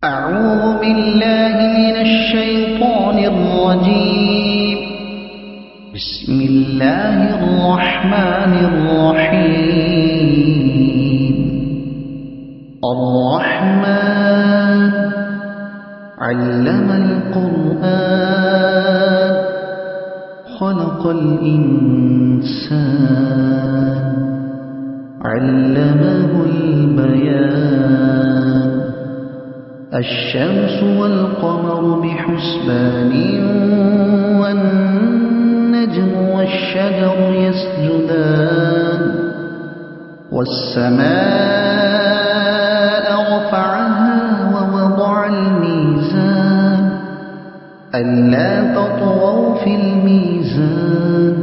أعوذ بالله من الشيطان الرجيم. بسم الله الرحمن الرحيم. الرحمن علم القرآن خلق الإنسان علمه البيان. الشمس والقمر بحسبان والنجم والشجر يسجدان. والسماء رفعها ووضع الميزان ألا تطغوا في الميزان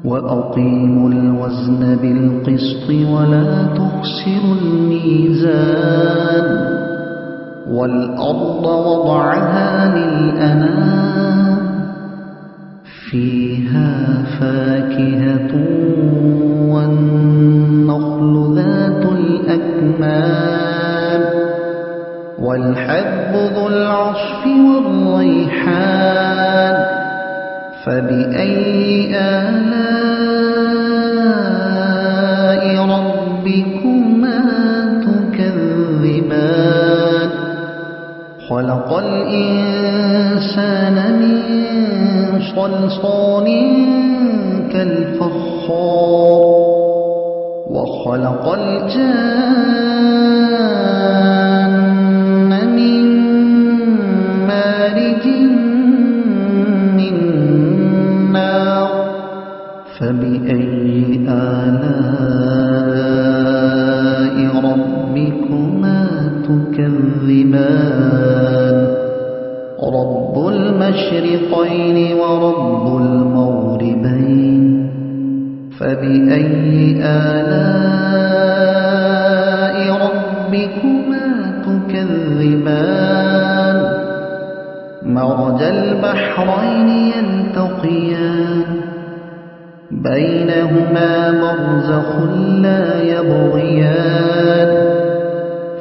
وأقيموا الوزن بالقسط ولا تخسروا الميزان. والأرض وضعها للأنام فيها فاكهة والنخل ذات الأكمام والحب ذو العصف والريحان. فبأي آلاء ربكما تكذبان؟ خلق الإنسان من صلصال كالفخار وخلق الجان من مارج من نار. فبأي آلاء ربكما تكذبان؟ رب المشرقين ورب المغربين. فبأي آلاء ربكما تكذبان؟ مرج البحرين يلتقيان بينهما برزخ لا يبغيان.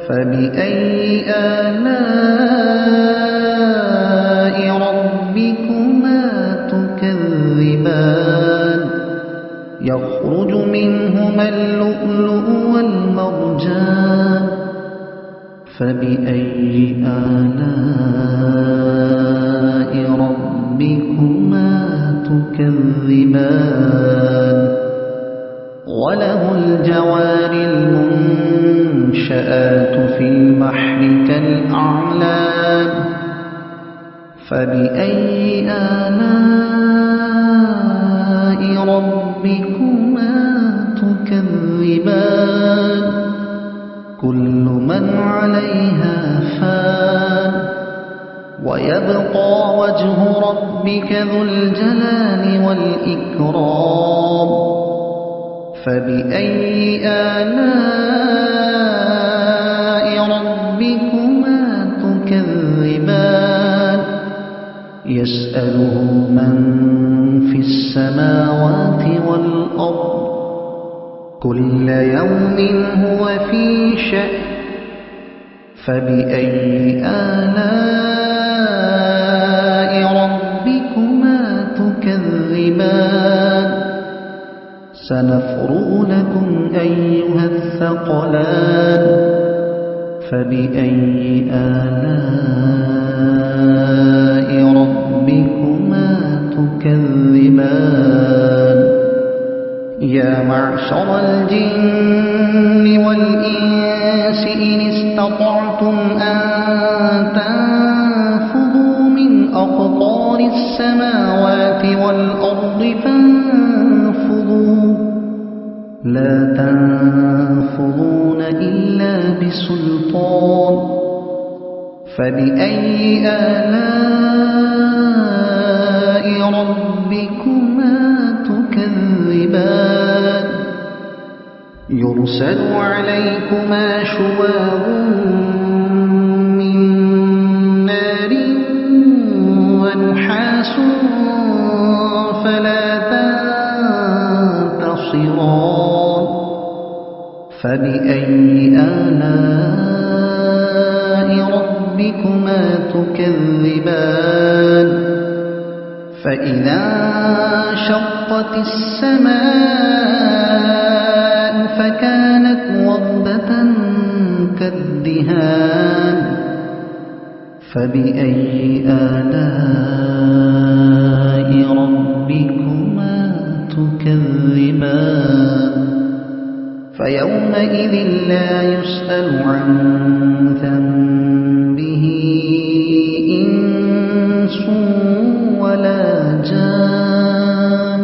فبأي آلاء ربكما تكذبان؟ يخرج منهما اللؤلؤ والمرجان. فبأي آلاء ربكما تكذبان؟ وله الجوار المنشآت في البحر كالأعلام. فبأي آلاء ربكما تكذبان؟ كل من عليها فان ويبقى وجه ربك ذو الجلال والإكرام. فبأي آلاء ربكما تكذبان؟ يسأله من في السماوات والأرض كل يوم هو في شأن. فبأي آلاء ربكما تكذبان؟ سنفرغ لكم أيها الثقلان. فبأي آلاء ربكما تكذبان؟ يا معشر الجن والإنس إن استطعتم أن تنفذوا من أقطار السماوات والأرض فانفذوا لا تنفذون إلا بسلطان. فبأي آلاء ربكما تكذبان؟ يرسل عليكما شواظ من نار ونحاس فلا تنتصران. فبأي آلاء ربكما تكذبان فإذا انشقت السماء فكانت وردة كالدهان فبأي آلاء ربكما تكذبان فيومئذ لا يسأل عن ذنبه إنس ولا جان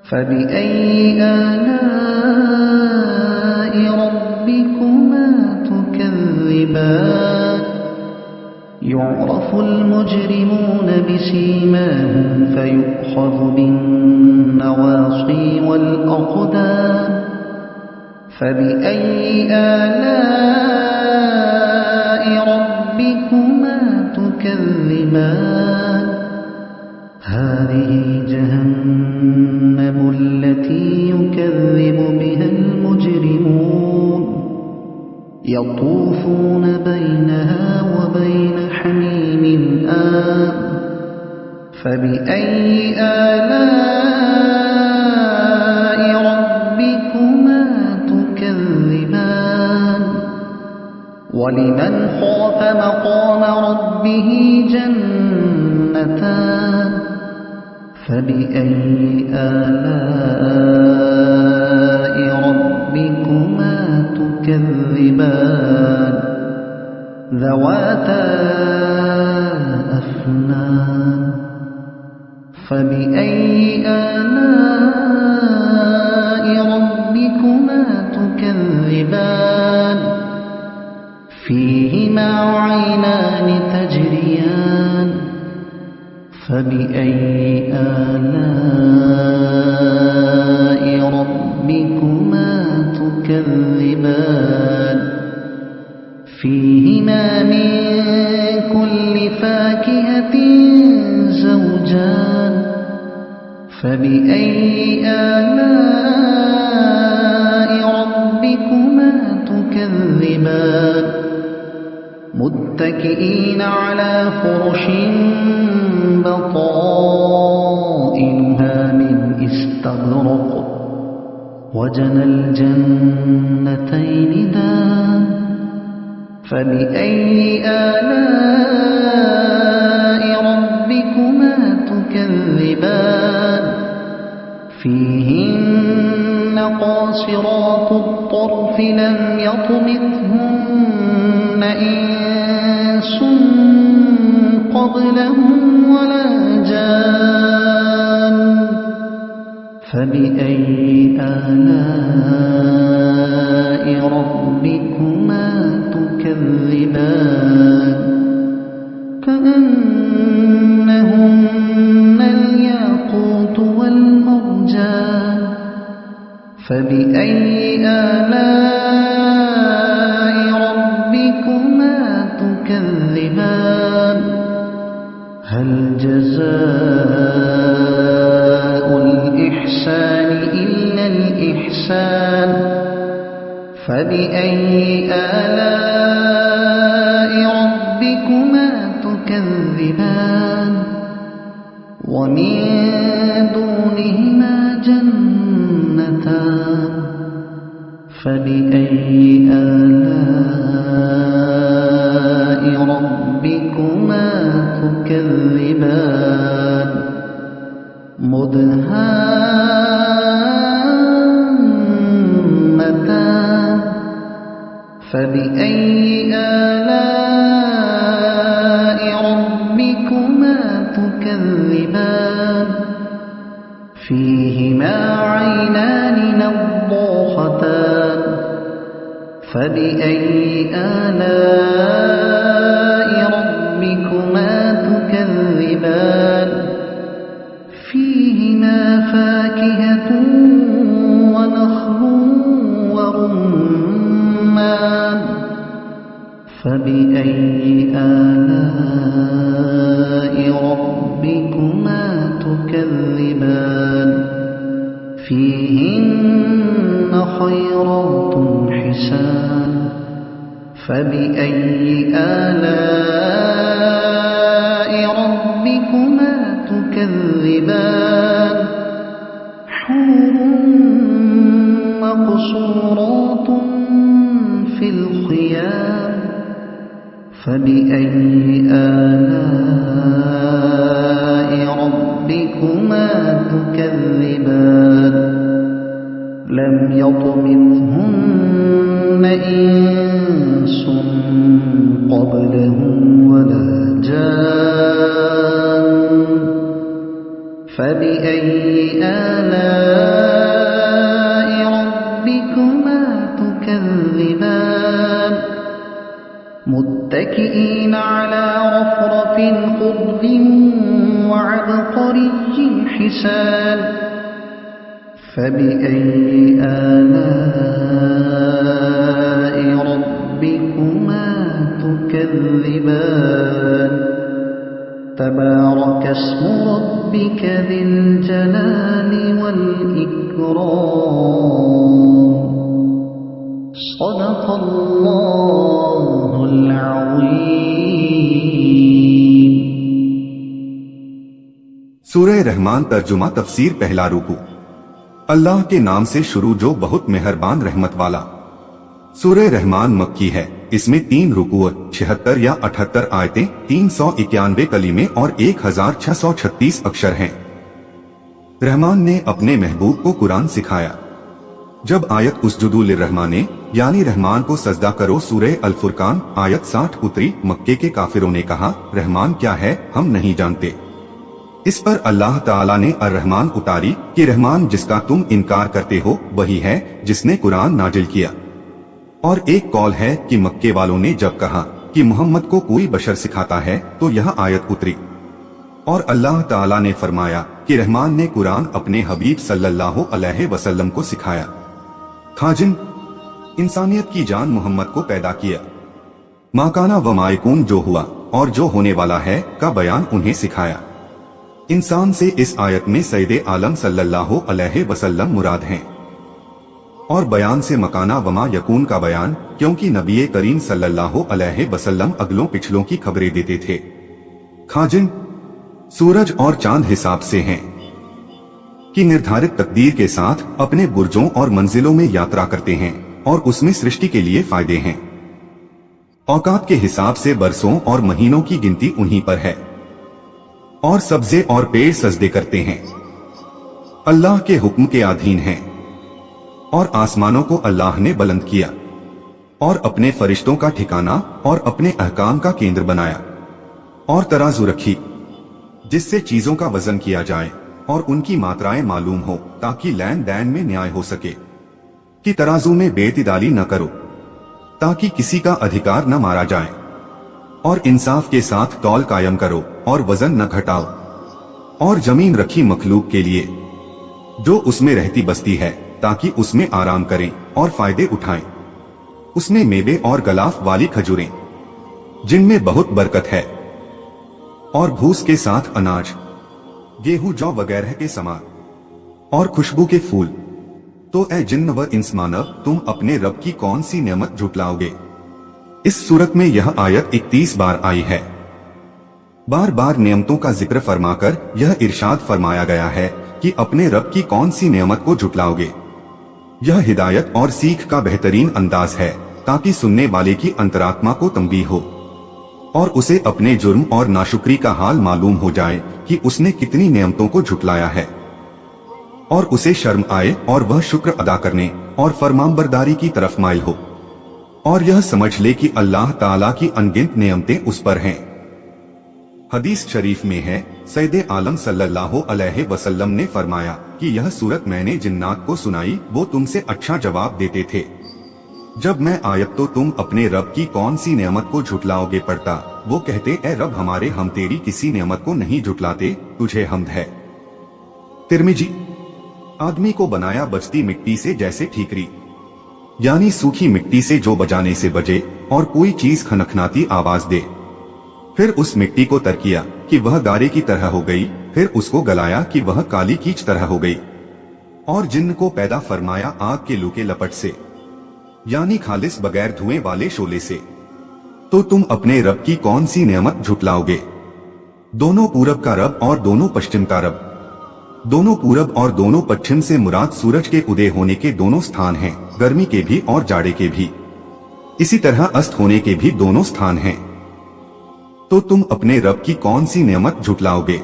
فبأي آلاء ربكما تكذبان يعرف المجرمون بسيماهم فيؤخذ بالنواصي والأقدام فبأي آلاء ربكما تكذبان هذه جهنم التي يكذب بها المجرمون يطوفون بينها وبين حميم آن فبأي آلاء ربكما تكذبان ولمن خاف مقام ربه جنتان فبأي آلاء ربكما تكذبان ذواتا أفنان فبأي آلاء ربكما تكذبان فيهما عينان تجريان فبأي آلاء ربكما تكذبان فيهما من كل فاكهة زوجان فبأي آلاء ربكما تكذبان متكئين على فرش بطائنها من استبرق وجنى الجنتين دان فبأي آلاء ربكما تكذبان فيهن قاصرات الطرف لم يطمثهن إنس قبلهم ولا جان فبأي آلاء ربكما تكذبان كأنهن الياقوت والمرجان فبأي آلاء ربكما تكذبان هل جزاء الإحسان إلا الإحسان فبأي آلاء ربكما تكذبان ومن دونهما جنتان فبأي آلاء ربكما تكذبان مدهامتان فبأي آلاء ربكما تكذبان فيهما عينان نضاختان فبأي آلاء ربكما تكذبان فيهما فاكهة ونخل ورمان فبأي آلاء ربكما تكذبان فيهن خيرات حسان فبأي آلاء فبأي آلاء ربكما تكذبان لم يطمثهن إنس قبلهم ولا جان فبأي آلاء ربكما تكذبان متكئين على رفرف خضر وعبقري حسان فبأي آلاء ربكما تكذبان تبارك اسم ربك ذي الجلال والإكرام صدق الله العظيم. سورہ رحمان ترجمہ تفسیر پہلا رکوع. اللہ کے نام سے شروع جو بہت مہربان رحمت والا. سورہ رحمان مکی ہے. اس میں 3 رکوع 76 یا 78 آیتیں 391 کلمے اور 1636 اکشر ہیں. رحمان نے اپنے محبوب کو قرآن سکھایا. جب آیت اسجدوا للرحمن یعنی رحمان کو سجدہ کرو سورہ الفرقان آیت 60 اتری، مکے کے کافروں نے کہا رحمان کیا ہے ہم نہیں جانتے. اس پر اللہ تعالیٰ نے الرحمن اتاری کہ رحمان جس کا تم انکار کرتے ہو وہی ہے جس نے قرآن نازل کیا. اور ایک قول ہے کہ مکے والوں نے جب کہا کہ محمد کو کوئی بشر سکھاتا ہے تو یہ آیت اتری اور اللہ تعالیٰ نے فرمایا کہ رحمان نے قرآن اپنے حبیب صلی اللہ علیہ وسلم کو سکھایا. خاجن انسانیت کی جان محمد کو پیدا کیا. ما کانا و ما یکون جو ہوا اور جو ہونے والا ہے کا بیان انہیں سکھایا. انسان سے اس آیت میں سید عالم صلی اللہ علیہ وسلم مراد ہیں اور بیان سے مکانہ وما یکون کا بیان کیونکہ نبی کریم صلی اللہ علیہ وسلم اگلوں پچھلوں کی خبریں دیتے تھے. خاجن سورج اور چاند حساب سے ہیں کہ نردھارت تقدیر کے ساتھ اپنے برجوں اور منزلوں میں یاترا کرتے ہیں اور اس میں سرشٹی کے لیے فائدے ہیں. اوقات کے حساب سے برسوں اور مہینوں کی گنتی انہی پر ہے اور سبزے اور پیڑ سجدے کرتے ہیں. اللہ کے حکم کے ادھین ہیں اور آسمانوں کو اللہ نے بلند کیا اور اپنے فرشتوں کا ٹھکانہ اور اپنے احکام کا کیندر بنایا اور ترازو رکھی جس سے چیزوں کا وزن کیا جائے اور ان کی ماترائیں معلوم ہو تاکہ لین دین میں نیائے ہو سکے کہ ترازو میں بے اعتدالی نہ کرو تاکہ کسی کا ادھیکار نہ مارا جائے اور انصاف کے ساتھ تول قائم کرو اور وزن نہ گھٹاؤ. اور زمین رکھی مخلوق کے لیے جو اس میں رہتی بستی ہے تاکہ اس میں آرام کریں اور فائدے اٹھائیں. اس میں میوے اور غلاف والی کھجوریں جن میں بہت برکت ہے اور بھوس کے ساتھ اناج گیہوں جو وغیرہ کے سامان اور خوشبو کے پھول. تو اے جن و انس مانو تم اپنے رب کی کون سی نعمت جھٹلاؤ گے. اس صورت میں یہ آیت 31 بار آئی ہے. بار بار نعمتوں کا ذکر فرما کر یہ ارشاد فرمایا گیا ہے کہ اپنے رب کی کون سی نعمت کو جھٹلاؤ گے. یہ ہدایت اور سیکھ کا بہترین انداز ہے تاکہ سننے والے کی انتراتما کو تنبیہ ہو اور اسے اپنے جرم اور ناشکری کا حال معلوم ہو جائے کہ اس نے کتنی نعمتوں کو جھٹلایا ہے اور اسے شرم آئے اور وہ شکر ادا کرنے اور فرمانبرداری کی طرف مائل ہو اور یہ سمجھ لے کہ اللہ تعالیٰ کی انگنت نعمتیں اس پر ہیں. حدیث شریف میں ہے سید عالم صلی اللہ علیہ وسلم نے فرمایا کہ یہ سورت میں نے جنات کو سنائی وہ تم سے اچھا جواب دیتے تھے. جب میں آیت تو تم اپنے رب کی کون سی نعمت کو جھٹلاؤ گے پڑھتا وہ کہتے اے رب ہمارے ہم تیری کسی نعمت کو نہیں جھٹلاتے تجھے حمد ہے. ترمذی. آدمی کو بنایا بجتی مٹی سے جیسے ٹھیکری یعنی سوکھی مٹی سے جو بجانے سے بجے اور کوئی چیز کھنکھناتی آواز دے. پھر اس مٹی کو تر کیا کہ وہ گارے کی طرح ہو گئی، پھر اس کو گلایا کہ وہ کالی کیچ طرح ہو گئی. اور جن کو پیدا فرمایا آگ کے لو کے لپٹ سے یعنی خالص بغیر دھوئیں والے شعلے سے. تو تم اپنے رب کی کون سی نعمت جھٹلاؤ گے. دونوں پورب کا رب اور دونوں پشچم کا رب. دونوں پورب اور دونوں پچھم سے مراد سورج کے ادے ہونے کے دونوں ستھان ہیں، گرمی کے بھی اور جاڑے کے بھی. اسی طرح است ہونے کے بھی دونوں ستھان ہیں. तो तुम अपने रब की कौन सी नेमत झुटलाओगे?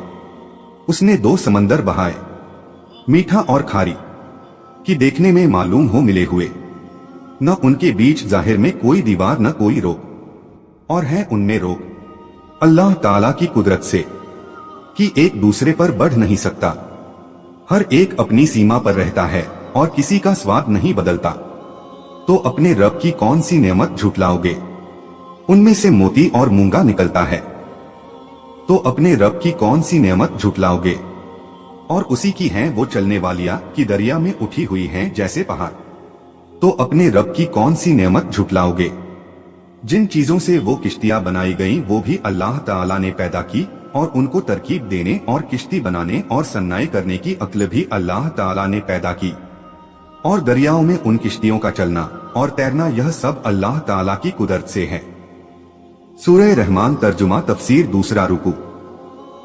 उसने 2 समंदर बहाए, मीठा और खारी, कि देखने में मालूम हो मिले हुए, न उनके बीच जाहिर में कोई दीवार न कोई रोक, और है उनमें रोक अल्लाह ताला की कुदरत से कि एक दूसरे पर बढ़ नहीं सकता। हर एक अपनी सीमा पर रहता है और किसी का स्वाद नहीं बदलता। तो अपने रब की कौन सी नेमत झुटलाओगे? उनमें से मोती और मूंगा निकलता है। तो अपने रब की कौन सी नेमत झुटलाओगे? और उसी की हैं वो चलने वालियां कि दरिया में उठी हुई हैं जैसे पहाड़। तो अपने रब की कौन सी नेमत झुटलाओगे? जिन चीजों से वो किश्तियां बनाई गईं वो भी अल्लाह ताला ने पैदा की, और उनको तरकीब देने और किश्ती बनाने और सन्नाई करने की अक्ल भी अल्लाह ताला ने पैदा की। और दरियाओं में उन किश्तियों का चलना और तैरना, यह सब अल्लाह ताला की कुदरत से है। सूरह रहमान तर्जुमा तफसीर दूसरा रुकू।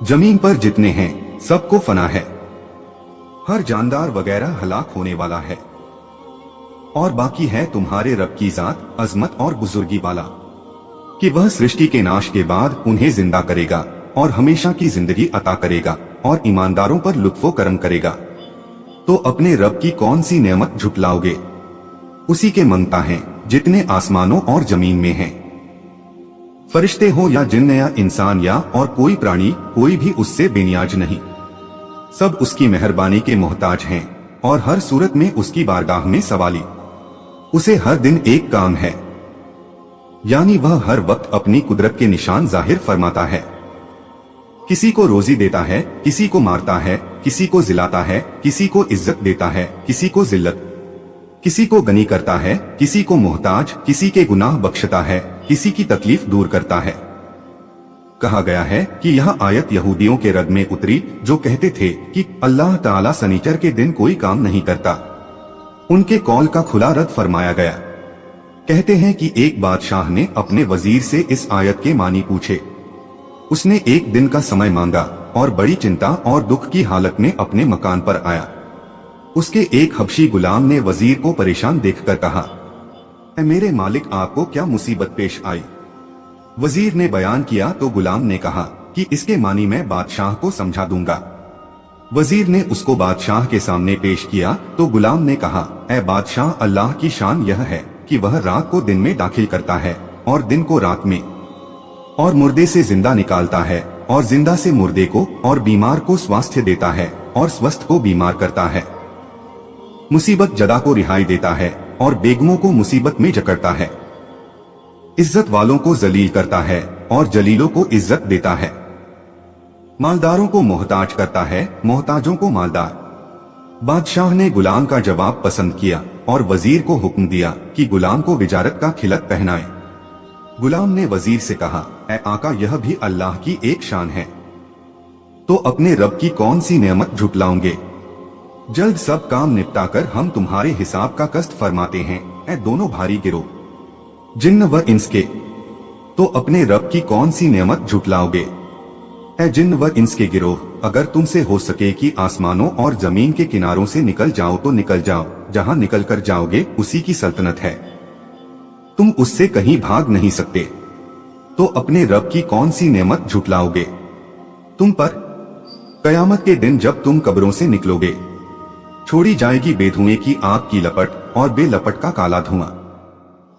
जमीन पर जितने हैं सबको फना है, हर जानदार वगैरह हलाक होने वाला है, और बाकी है तुम्हारे रब की जात अजमत और बुजुर्गी वाला कि वह सृष्टि के नाश के बाद उन्हें जिंदा करेगा और हमेशा की जिंदगी अता करेगा और ईमानदारों पर लुत्फो करम करेगा। तो अपने रब की कौन सी नेमत झुटलाओगे? उसी के मंगता हैं जितने आसमानों और जमीन में हैं। फरिश्ते हो या जिन्न या इंसान या और कोई प्राणी, कोई भी उससे बेनियाज नहीं। सब उसकी मेहरबानी के मोहताज हैं और हर सूरत में उसकी बारगाह में सवाली। उसे हर दिन एक काम है, यानी वह हर वक्त अपनी कुदरत के निशान जाहिर फरमाता है। किसी को रोजी देता है, किसी को मारता है, किसी को जिलाता है, किसी को इज्जत देता है, किसी को जिल्लत, किसी को गनी करता है, किसी को मोहताज, किसी के गुनाह बख्शता है, किसी की तकलीफ दूर करता है। कहा गया है कि यह आयत यहूदियों के रद में उतरी जो कहते थे कि अल्लाह ताला सनीचर के दिन कोई काम नहीं करता। उनके कौल का खुला रद्द फरमाया गया। कहते हैं कि एक बादशाह ने अपने वजीर से इस आयत के मानी पूछे। उसने एक दिन का समय मांगा और बड़ी चिंता और दुख की हालत में अपने मकान पर आया। उसके एक हबशी गुलाम ने वजीर को परेशान देखकर कहा, ऐ मेरे मालिक, आपको क्या मुसीबत पेश आई? वजीर ने बयान किया तो गुलाम ने कहा कि इसके मानी मैं बादशाह को समझा दूंगा। वजीर ने उसको बादशाह के सामने पेश किया तो गुलाम ने कहा, ऐ बादशाह, अल्लाह की शान यह है कि वह रात को दिन में दाखिल करता है और दिन को रात में, और मुर्दे से जिंदा निकालता है और जिंदा से मुर्दे को, और बीमार को स्वास्थ्य देता है और स्वस्थ को बीमार करता है। मुसीबत जदा को रिहाई देता है और बेगमों को मुसीबत में जकड़ता है। इज्जत वालों को जलील करता है और जलीलों को इज्जत देता है। मालदारों को मोहताज करता है, मोहताजों को मालदार। बादशाह ने गुलाम का जवाब पसंद किया और वजीर को हुक्म दिया कि गुलाम को विजारत का खिलत पहनाए। गुलाम ने वजीर से कहा, ऐ आका, यह भी अल्लाह की एक शान है। तो अपने रब की कौन सी नेमत झुटलाओगे? जल्द सब काम निपटाकर हम तुम्हारे हिसाब का कष्ट फरमाते हैं, ऐ दोनों भारी गिरोह, जिन्न व इंस के। तो अपने रब की कौन सी नेमत झुटलाओगे? ऐ जिन्न व इंस के गिरोह, अगर तुमसे हो सके कि आसमानों और जमीन के किनारों से निकल जाओ तो निकल जाओ, जहां निकल कर जाओगे उसी की सल्तनत है, तुम उससे कहीं भाग नहीं सकते। तो अपने रब की कौन सी नेमत झुटलाओगे? तुम पर कयामत के दिन जब तुम कब्रों से निकलोगे, छोड़ी जाएगी बेधुएं की आग की लपट और बेलपट का काला धुआं।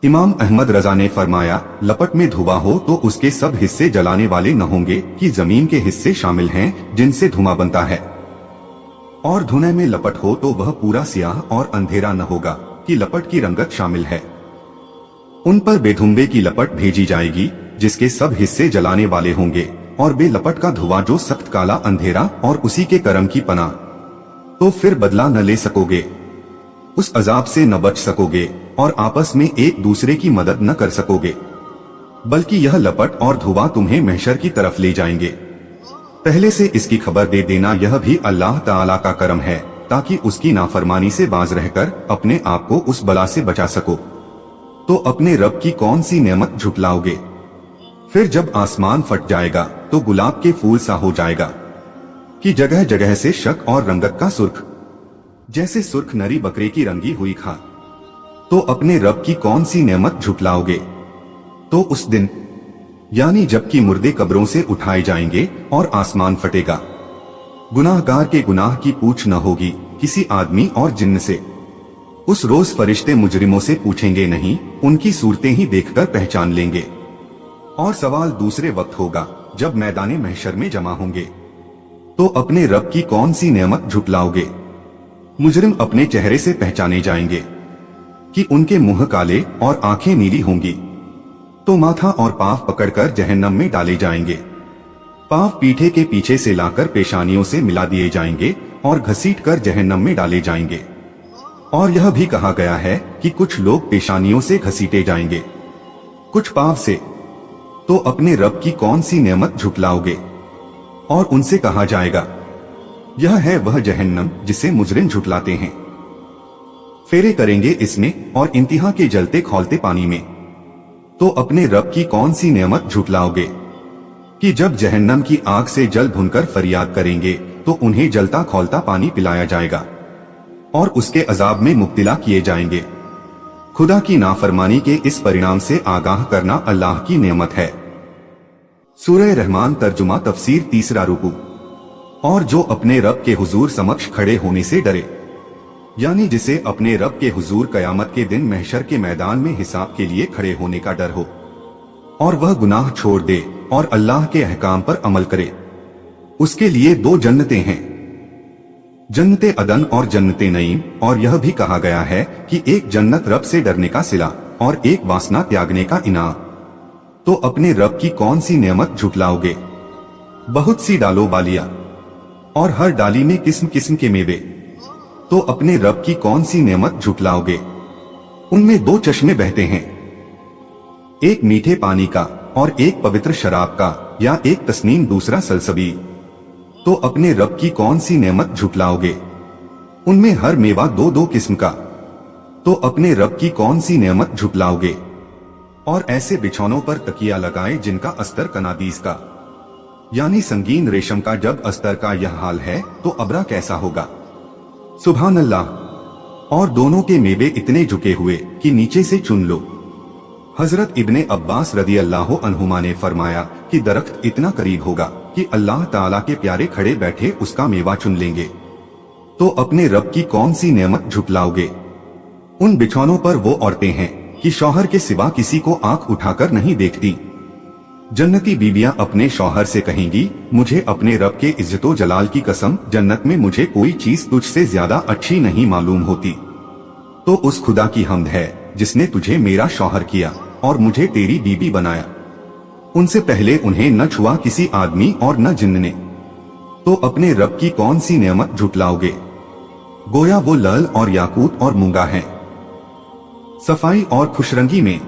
इमाम अहमद रजा ने फरमाया, लपट में धुआं हो तो उसके सब हिस्से जलाने वाले न होंगे कि जमीन के हिस्से शामिल हैं जिनसे धुआं बनता है, और धुएं में लपट हो तो वह पूरा सियाह और अंधेरा न होगा कि लपट की रंगत शामिल है। उन पर बेधुंबे की लपट भेजी जाएगी जिसके सब हिस्से जलाने वाले होंगे, और बेलपट का धुआं जो सख्त काला अंधेरा और उसी के करम की पनाह। तो फिर बदला न ले सकोगे, उस अजाब से न बच सकोगे और आपस में एक दूसरे की मदद न कर सकोगे, बल्कि यह लपट और धुआं तुम्हें महशर की तरफ ले जाएंगे। पहले से इसकी खबर दे देना यह भी अल्लाह ताला का करम है, ताकि उसकी नाफरमानी से बाज रहकर अपने आप को उस बला से बचा सको। तो अपने रब की कौन सी नेमत झुटलाओगे? फिर जब आसमान फट जाएगा तो गुलाब के फूल सा हो जाएगा कि जगह जगह से शक और रंगत का सुर्ख, जैसे सुर्ख नरी बकरे की रंगी हुई खाल। तो अपने रब की कौन सी नेमत झुटलाओगे? तो उस दिन यानी जबकि मुर्दे कब्रों से उठाए जाएंगे और आसमान फटेगा। गुनाहगार के गुनाह की पूछ न होगी किसी आदमी और जिन्न से। उस रोज फरिश्ते मुजरिमों से पूछेंगे नहीं, उनकी सूरतें ही देखकर पहचान लेंगे। और सवाल दूसरे वक्त होगा जब मैदाने महशर में जमा होंगे, तो अपने रब की कौन सी नेमत झुटलाओगे। मुजरिम अपने चेहरे से पहचाने जाएंगे कि उनके मुंह काले और आंखें नीली होंगी, तो माथा और पांव पकड़कर जहन्नम में डाले जाएंगे। पांव पीठे के पीछे से लाकर पेशानियों से मिला दिए जाएंगे और घसीटकर जहन्नम में डाले जाएंगे। और यह भी कहा गया है कि कुछ लोग पेशानियों से घसीटे जाएंगे, कुछ पांव से। तो अपने रब की कौन सी नेमत झुटलाओगे। और उनसे कहा जाएगा, यह है वह जहन्नम जिसे मुजरिम झुटलाते हैं। फेरे करेंगे इसमें और इंतहा के जलते खौलते पानी में। तो अपने रब की कौन सी नेमत झुटलाओगे कि जब जहन्नम की आग से जल भुनकर फरियाद करेंगे तो उन्हें जलता खौलता पानी पिलाया जाएगा और उसके अजाब में मुब्तला किए जाएंगे। खुदा की नाफरमानी के इस परिणाम से आगाह करना अल्लाह की नेमत है। सूरह रहमान तर्जुमा तफसीर तीसरा रुकू। और जो अपने रब के हुजूर समक्ष खड़े होने से डरे, यानी जिसे अपने रब के हुजूर कयामत के दिन महशर के मैदान में हिसाब के लिए खड़े होने का डर हो, और वह गुनाह छोड़ दे और अल्लाह के अहकाम पर अमल करे, उसके लिए 2 जन्नतें हैं, जन्नते अदन और जन्नते नईम। और यह भी कहा गया है कि एक जन्नत रब से डरने का सिला और एक वासना त्यागने का इनाम। तो अपने रब की कौन सी नेमत झुटलाओगे। बहुत सी डालो बालियां और हर डाली में किस्म किस्म के मेवे। तो अपने रब की कौन सी नेमत झुटलाओगे। उनमें 2 चश्मे बहते हैं, एक मीठे पानी का और एक पवित्र शराब का, या एक तस्नीम दूसरा सलसबी। तो अपने रब की कौन सी नेमत झुटलाओगे। उनमें हर मेवा 2-2 किस्म का। तो अपने रब की कौन सी नेमत झुटलाओगे। और ऐसे बिछौनों पर तकिया लगाए जिनका अस्तर कनादीस का, यानी संगीन रेशम का। जब अस्तर का यह हाल है तो अबरा कैसा होगा। सुभान अल्लाह। और दोनों के मेवे इतने झुके हुए कि नीचे से चुन लो। हजरत इब्ने अब्बास रदी अल्लाह अन्हुमा ने फरमाया कि दरख्त इतना करीब होगा कि अल्लाह ताला के प्यारे खड़े बैठे उसका मेवा चुन लेंगे। तो अपने रब की कौन सी नेमत झुटलाओगे। उन बिछौनों पर वो औरतें हैं कि शौहर के सिवा किसी को आंख उठाकर नहीं देखती। जन्नती बीबियां अपने शौहर से कहेंगी, मुझे अपने रब के इज्जतो जलाल की कसम, जन्नत में मुझे कोई चीज तुझसे ज्यादा अच्छी नहीं मालूम होती। तो उस खुदा की हम्द है जिसने तुझे मेरा शौहर किया और मुझे तेरी बीबी बनाया। उनसे पहले उन्हें न छुआ किसी आदमी और न जिन्न ने। तो अपने रब की कौन सी नेमत झुटलाओगे। गोया वो लल और याकूत और मूंगा है, सफाई और खुशरंगी में।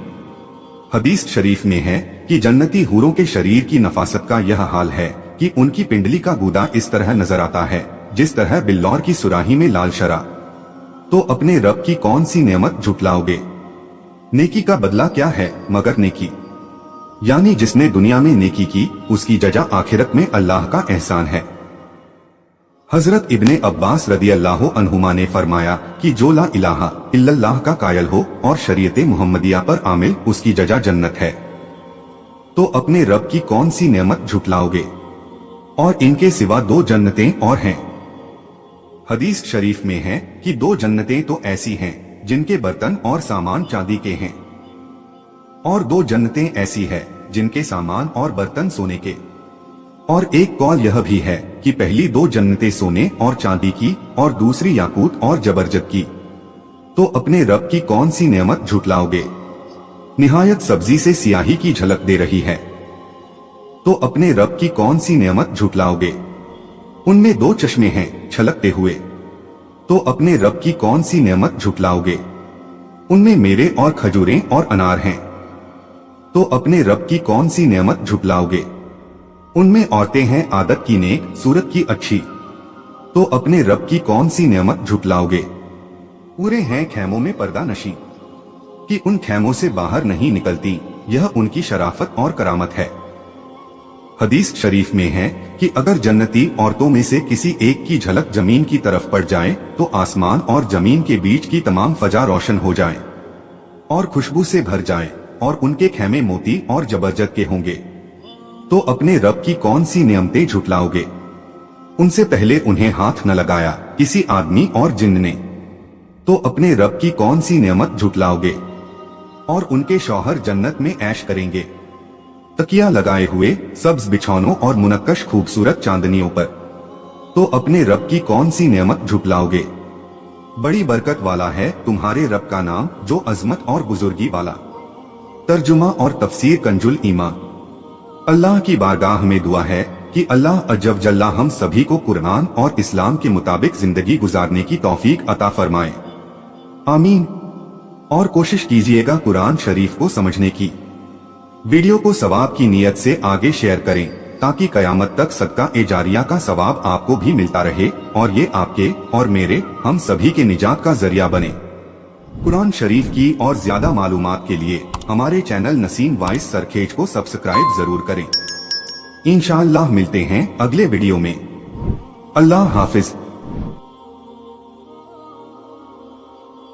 हदीस शरीफ में है कि जन्नती हूरों के शरीर की नफासत का यह हाल है कि उनकी पिंडली का गूदा इस तरह नजर आता है जिस तरह बिल्लौर की सुराही में लाल शरा। तो अपने रब की कौन सी नेमत झुटलाओगे। नेकी का बदला क्या है मगर नेकी, यानी जिसने दुनिया में नेकी की उसकी जजा आखिरत में अल्लाह का एहसान है। हजरत इब्ने अब्बास रदी अल्लाह अन्हुमा ने फरमाया कि जो ला इलाहा इल्लल्लाह का कायल हो और शरीयत मुहम्मदिया पर आमिल, उसकी जजा जन्नत है। तो अपने रब की कौन सी नेमत झुटलाओगे। और इनके सिवा 2 जन्नतें और हैं। हदीस शरीफ में है कि 2 जन्नतें तो ऐसी हैं जिनके बर्तन और सामान चांदी के हैं, और 2 जन्नतें ऐसी है जिनके सामान और बर्तन सोने के। और एक कौल यह भी है कि पहली 2 जन्नतें सोने और चांदी की और दूसरी याकूत और जबरजद की। तो अपने रब की कौन सी नेमत झुटलाओगे। निहायत सब्जी से सियाही की झलक दे रही है। तो अपने रब की कौन सी नेमत झुटलाओगे। उनमें 2 चश्मे हैं छलकते हुए। तो अपने रब की कौन सी नेमत झुटलाओगे। उनमें मेवे और खजूरें और अनार हैं। तो अपने रब की कौन सी नेमत झुटलाओगे। उनमें औरतें हैं आदत की नेक, सूरत की अच्छी। तो अपने रब की कौन सी नेमत झुटलाओगे। पूरे हैं खैमों में पर्दा नशी कि उन खैमों से बाहर नहीं निकलती, यह उनकी शराफत और करामत है। हदीस शरीफ में है कि अगर जन्नती औरतों में से किसी एक की झलक जमीन की तरफ पड़ जाए तो आसमान और जमीन के बीच की तमाम फजा रोशन हो जाए और खुशबू से भर जाए और उनके खेमे मोती और जबरदस्त के होंगे। तो अपने रब की कौन सी नियमतें झुटलाओगे? उनसे पहले उन्हें हाथ न लगाया किसी आदमी और जिन्न ने। तो अपने रब की कौन सी नियमत झुटलाओगे? और उनके शौहर जन्नत में ऐश करेंगे, तकिया लगाए हुए सब्ज बिछौनों और मुनक्कश खूबसूरत चांदनियों पर। तो अपने रब की कौन सी नियमत झुटलाओगे? बड़ी बरकत वाला है तुम्हारे रब का नाम, जो अजमत और बुजुर्गी वाला। तर्जुमा और तफसीर कंजुल ईमान। अल्लाह की बारगाह में दुआ है कि अल्लाह अज्जल जल्ला हम सभी को कुरान और इस्लाम के मुताबिक जिंदगी गुजारने की तौफीक अता फरमाए, आमीन। और कोशिश कीजिएगा कुरान शरीफ को समझने की। वीडियो को सवाब की नीयत से आगे शेयर करें ताकि कयामत तक सदका ए जारिया का सवाब आपको भी मिलता रहे और ये आपके और मेरे हम सभी के निजात का जरिया बने। कुरान शरीफ की और ज्यादा मालूमात के लिए हमारे चैनल नसीम वॉइस सरखेज को सब्सक्राइब जरूर करें। इंशाअल्लाह मिलते हैं अगले वीडियो में। अल्लाह हाफिज।